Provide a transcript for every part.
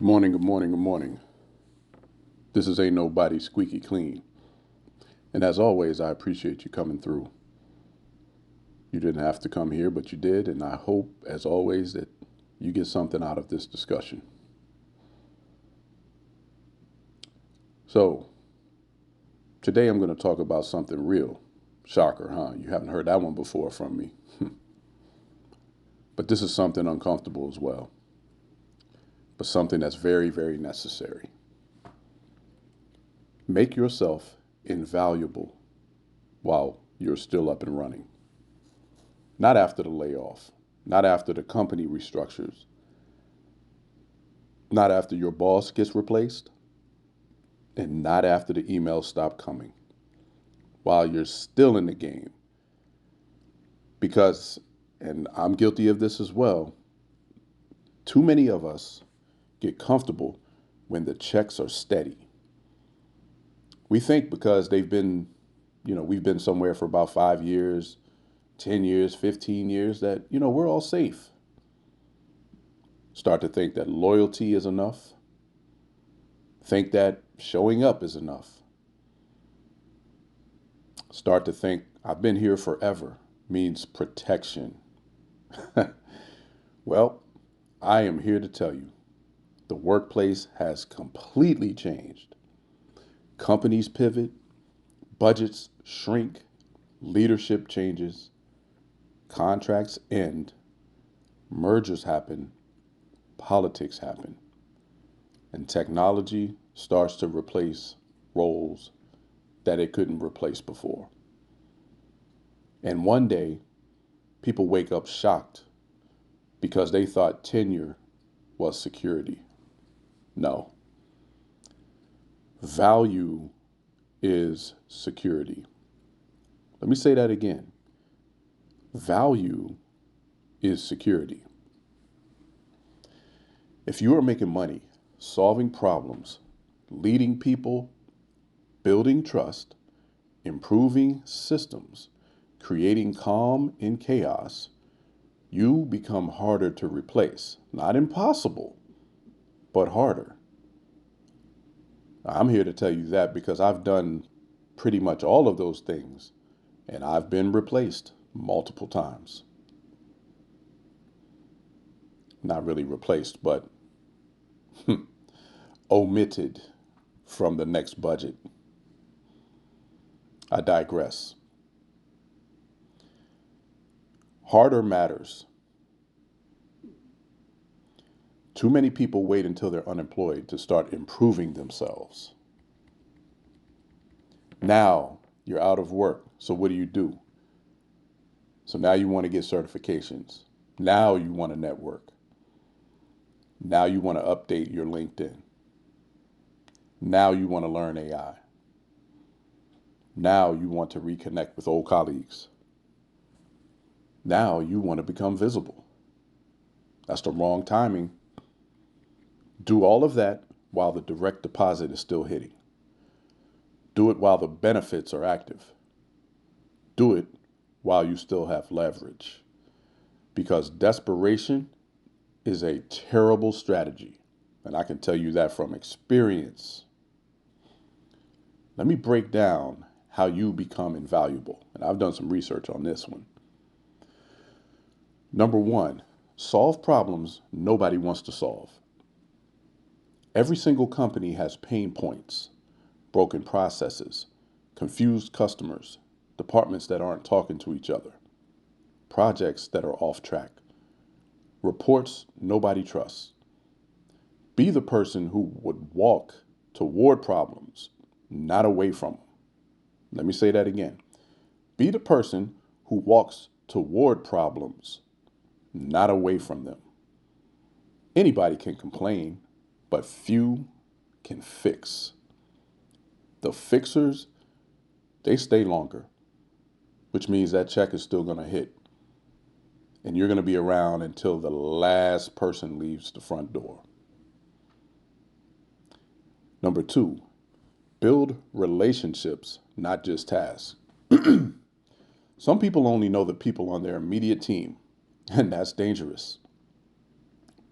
morning, good morning, good morning. This is Ain't Nobody Squeaky Clean. And as always, I appreciate you coming through. You didn't have to come here, but you did. And I hope, as always, that you get something out of this discussion. So, today I'm going to talk about something real. Shocker, huh? You haven't heard that one before from me. But this is something uncomfortable as well. But something that's very, very necessary. Make yourself invaluable while you're still up and running. Not after the layoff, not after the company restructures, not after your boss gets replaced, and not after the emails stop coming. While you're still in the game. Because, and I'm guilty of this as well, too many of us get comfortable when the checks are steady. We think because we've been somewhere for about 5 years, 10 years, 15 years that, we're all safe. Start to think that loyalty is enough. Think that showing up is enough. Start to think I've been here forever means protection. Well, I am here to tell you the workplace has completely changed. Companies pivot, budgets shrink, leadership changes, contracts end, mergers happen, politics happen, and technology starts to replace roles that it couldn't replace before. And one day, people wake up shocked because they thought tenure was security. No. Value is security. Let me say that again. Value is security. If you are making money, solving problems, leading people, building trust, improving systems, creating calm in chaos, you become harder to replace. Not impossible, but harder. I'm here to tell you that because I've done pretty much all of those things, and I've been replaced multiple times. Not really replaced, but omitted from the next budget. I digress. Harder matters. Too many people wait until they're unemployed to start improving themselves. Now you're out of work, so what do? So now you want to get certifications. Now you want to network. Now you want to update your LinkedIn. Now you want to learn AI. Now you want to reconnect with old colleagues. Now you want to become visible. That's the wrong timing. Do all of that while the direct deposit is still hitting. Do it while the benefits are active. Do it while you still have leverage. Because desperation is a terrible strategy. And I can tell you that from experience. Let me break down how you become invaluable. And I've done some research on this one. Number one, solve problems nobody wants to solve. Every single company has pain points, broken processes, confused customers, departments that aren't talking to each other, projects that are off track, reports nobody trusts. Be the person who would walk toward problems, not away from them. Let me say that again. Be the person who walks toward problems, not away from them. Anybody can complain, but few can fix. The fixers, they stay longer, which means that check is still going to hit. And you're going to be around until the last person leaves the front door. Number two, build relationships, not just tasks. Some people only know the people on their immediate team, and that's dangerous.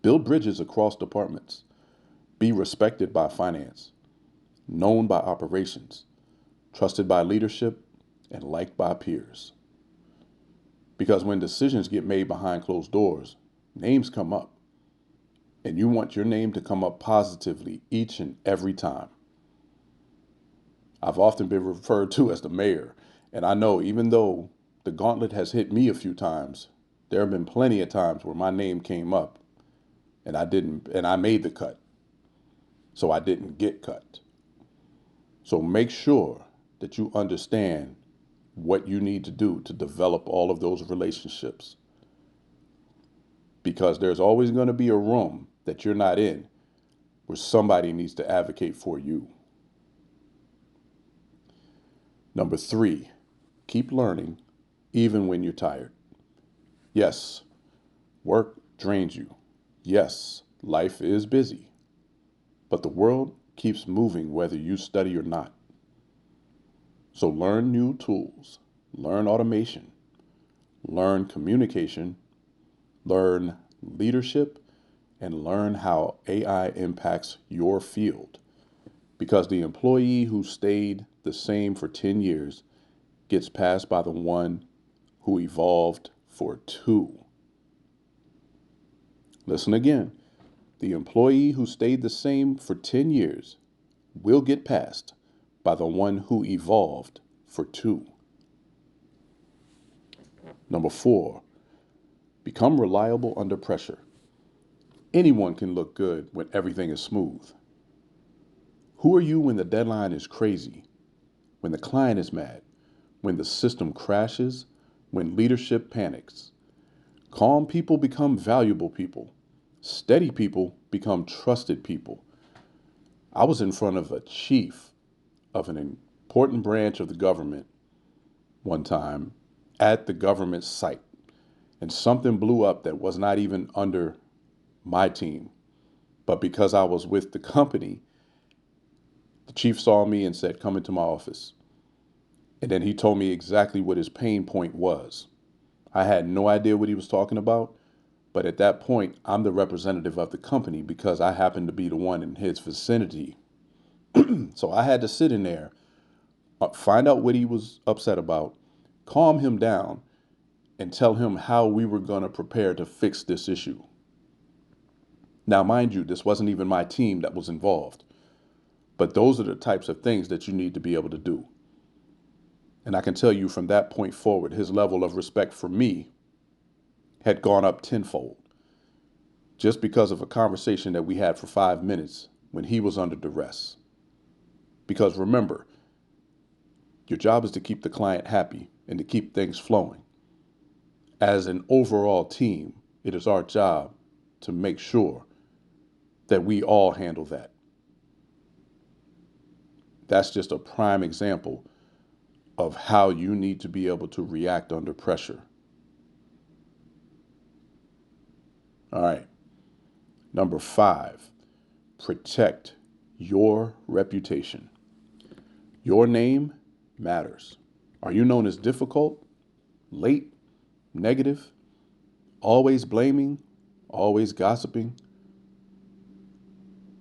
Build bridges across departments. Be respected by finance, known by operations, trusted by leadership, and liked by peers. Because when decisions get made behind closed doors, names come up, and you want your name to come up positively each and every time. I've often been referred to as the mayor, and I know even though the gauntlet has hit me a few times, there have been plenty of times where my name came up and I made the cut, so I didn't get cut. So make sure that you understand what you need to do to develop all of those relationships, because there's always going to be a room that you're not in where somebody needs to advocate for you. Number 3, keep learning even when you're tired. Yes, work drains you. Yes, life is busy. But the world keeps moving whether you study or not. So learn new tools, learn automation, learn communication, learn leadership, and learn how AI impacts your field. Because the employee who stayed the same for 10 years gets passed by the one who evolved for 2. Listen again. The employee who stayed the same for 10 years will get passed by the one who evolved for 2. Number 4, become reliable under pressure. Anyone can look good when everything is smooth. Who are you when the deadline is crazy, when the client is mad, when the system crashes, when leadership panics? Calm people become valuable people. Steady people become trusted people. I was in front of a chief of an important branch of the government one time at the government site, and something blew up that was not even under my team. But because I was with the company, the chief saw me and said, "Come into my office." And then he told me exactly what his pain point was. I had no idea what he was talking about, but at that point, I'm the representative of the company because I happened to be the one in his vicinity. So I had to sit in there, find out what he was upset about, calm him down, and tell him how we were going to prepare to fix this issue. Now, mind you, this wasn't even my team that was involved, but those are the types of things that you need to be able to do. And I can tell you from that point forward, his level of respect for me had gone up tenfold just because of a conversation that we had for 5 minutes when he was under duress. Because remember, your job is to keep the client happy and to keep things flowing. As an overall team, it is our job to make sure that we all handle that. That's just a prime example of how you need to be able to react under pressure. All right. Number 5, protect your reputation. Your name matters. Are you known as difficult, late, negative, always blaming, always gossiping?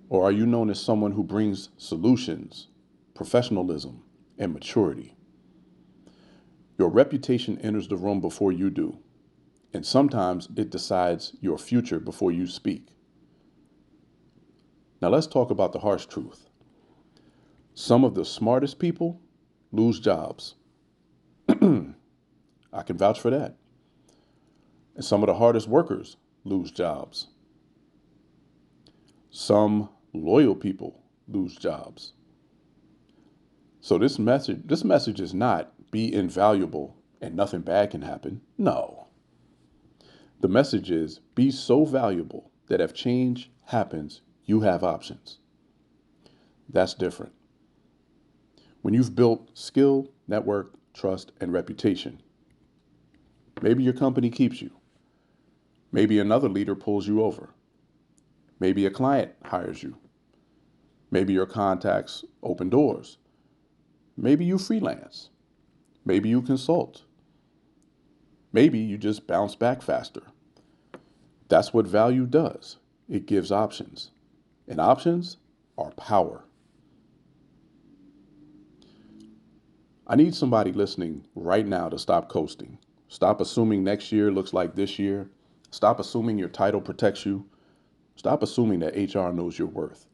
Or are you known as someone who brings solutions, professionalism, and maturity? Your reputation enters the room before you do, and sometimes it decides your future before you speak. Now let's talk about the harsh truth. Some of the smartest people lose jobs. I can vouch for that. And some of the hardest workers lose jobs. Some loyal people lose jobs. So this message is not be invaluable and nothing bad can happen. No. The message is be so valuable that if change happens, you have options. That's different. When you've built skill, network, trust, and reputation, maybe your company keeps you. Maybe another leader pulls you over. Maybe a client hires you. Maybe your contacts open doors. Maybe you freelance. Maybe you consult. Maybe you just bounce back faster. That's what value does. It gives options. And options are power. I need somebody listening right now to stop coasting. Stop assuming next year looks like this year. Stop assuming your title protects you. Stop assuming that HR knows your worth.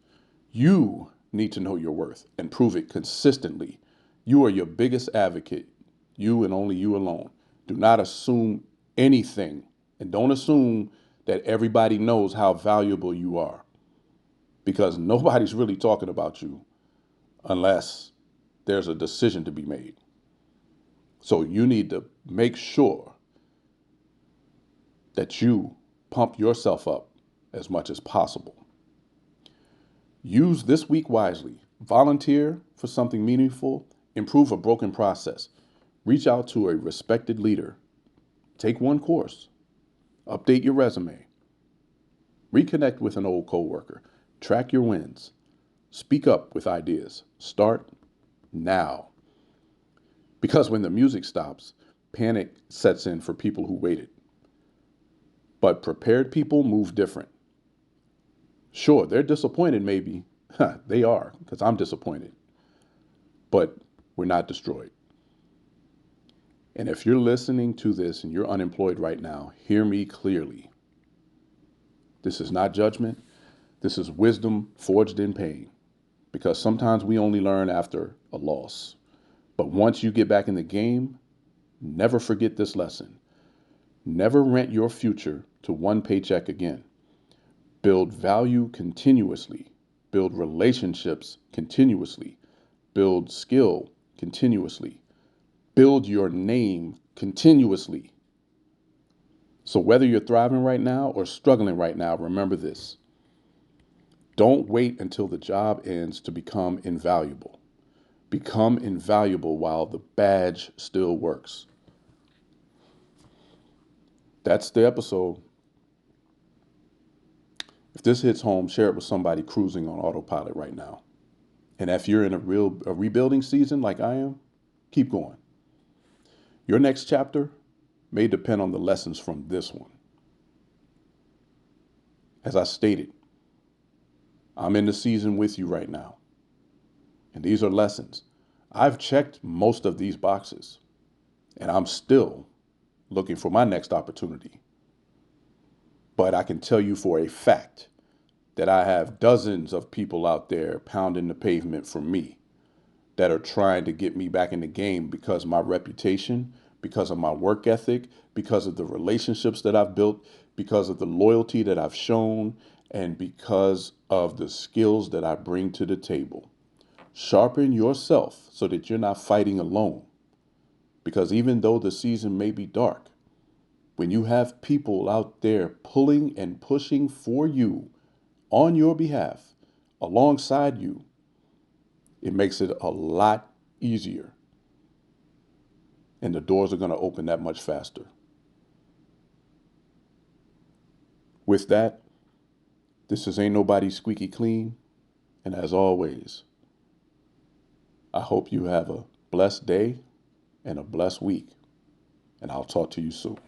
You need to know your worth and prove it consistently. You are your biggest advocate, you and only you alone. Do not assume anything, and don't assume that everybody knows how valuable you are, because nobody's really talking about you unless there's a decision to be made. So you need to make sure that you pump yourself up as much as possible. Use this week wisely. Volunteer for something meaningful. Improve a broken process. Reach out to a respected leader. Take one course. Update your resume. Reconnect with an old coworker. Track your wins. Speak up with ideas. Start now. Because when the music stops, panic sets in for people who waited. But prepared people move different. Sure, they're disappointed maybe. They are, because I'm disappointed. But we're not destroyed. And if you're listening to this and you're unemployed right now, hear me clearly. This is not judgment. This is wisdom forged in pain. Because sometimes we only learn after a loss. But once you get back in the game, never forget this lesson. Never rent your future to one paycheck again. Build value continuously. Build relationships continuously. Build skill continuously. Build your name continuously. So whether you're thriving right now or struggling right now, remember this. Don't wait until the job ends to become invaluable. Become invaluable while the badge still works. That's the episode. If this hits home, share it with somebody cruising on autopilot right now. And if you're in a rebuilding season like I am, keep going. Your next chapter may depend on the lessons from this one. As I stated, I'm in the season with you right now. And these are lessons. I've checked most of these boxes, and I'm still looking for my next opportunity. But I can tell you for a fact that I have dozens of people out there pounding the pavement for me that are trying to get me back in the game because of my reputation, because of my work ethic, because of the relationships that I've built, because of the loyalty that I've shown, and because of the skills that I bring to the table. Sharpen yourself so that you're not fighting alone. Because even though the season may be dark, when you have people out there pulling and pushing for you on your behalf, alongside you, it makes it a lot easier. And the doors are going to open that much faster. With that, this is Ain't Nobody Squeaky Clean. And as always, I hope you have a blessed day and a blessed week. And I'll talk to you soon.